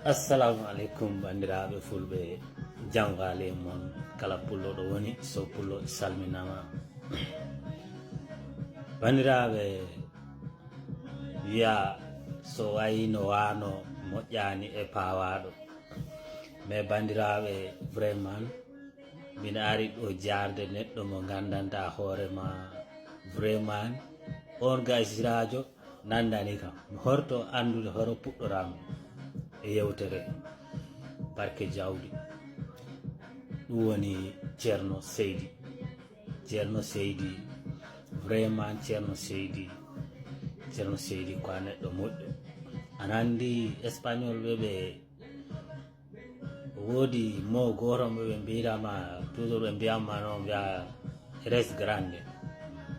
Assalamu alaikum bandiraɓe fulɓe jangale mon kala pulloɗo woni so pullo salminama. Bandiraɓe wiya so wayi no wano moƴƴani e pawaɗo, mais bandiraɓe vraiment min ari ɗo jarde neɗɗo mo gandanta hoorema vraiment on gaysirajo nandani kam mi horto andude horo puɗɗorami e yewtere barke jawdi. ɗum woni ceerno seydi vraiment ceerno seydi ko a neɗɗo moƴƴo. Ana andi espagnol ɓe woodi mo goto ɓe mbiyatama toujours ɓe mbiyamma noon mbiya res grande,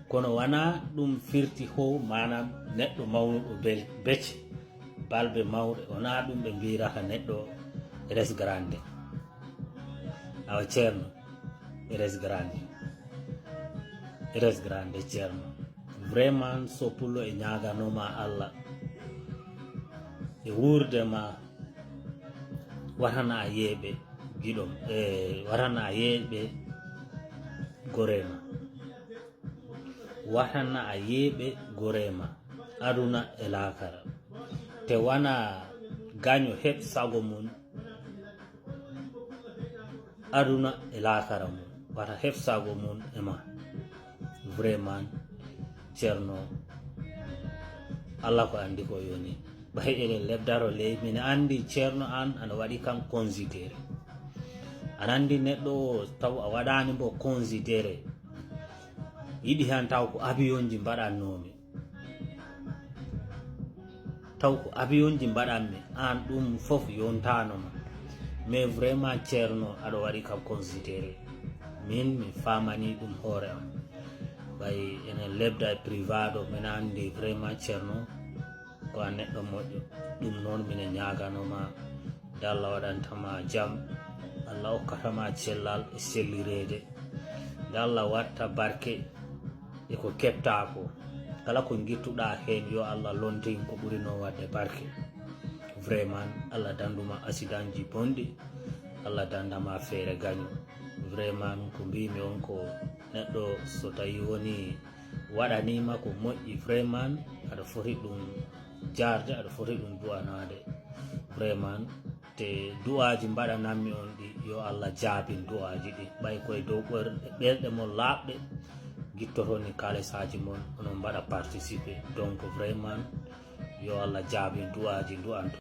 kono wana ɗum firti ho manam neɗɗo mawnuɗo becce balɓe mawɗe, wona ɗum ɓe mbirata neɗɗo res grande. awa ceerno res grande ceerno vraiment so pullo e ñaganoma Allah e wurdema watana yeeɓe giɗom watana yeeɓe gorema, watana a yeeɓe gorema aduna e lakara, te wana gaño heɓ sago mum aduna e lakara mum, wata heɓ sago mum ema. Vraiment ceerno Allah ko andi ko yoni ɓay eɗen lebdaro ley min andi ceerno an aɗa waɗi kam considéré, aɗa andi neɗɗo o taw a waɗani mbo considéré yiɗi han taw ko abiyonji mbaɗannomi, taw ko abiyonji mbaɗanmi an ɗum foof yontanoma, mais vraiment ceerno aɗa waɗi kam considéré, min mi famani ɗum hoore am. ɓay enen lebda e privado min andi vraiment ceerno ko a neɗɗo moƴƴo. ɗum noon mine ñaganoma nde Allah waɗantama jaam, Allah hokkatama cellal e sellirede, nde Allah watta barke e ko kepta ko, kala ko guittuɗa hen yo Allah lontin ko ɓuri no wadde barke. Vraiment Allah danduma accident ji bonɗi, Allah dandama feere gaño. Vraiment ko mbimi on ko neɗɗo so tawi woni waɗanima ko moƴƴi vraiment aɗa foti ɗum jarde, aɗa foti ɗum du'anade. Vraiment te du'aji mbaɗanammi on ɗi yo Allah jaabin du'aji ɗi, ɓay koye dow ɓerɗe mon laaɓɗe guittotoni kalisaji mon onon mbaɗa participer. Donc vraiment yo Allah jaabin du'aji du'anto.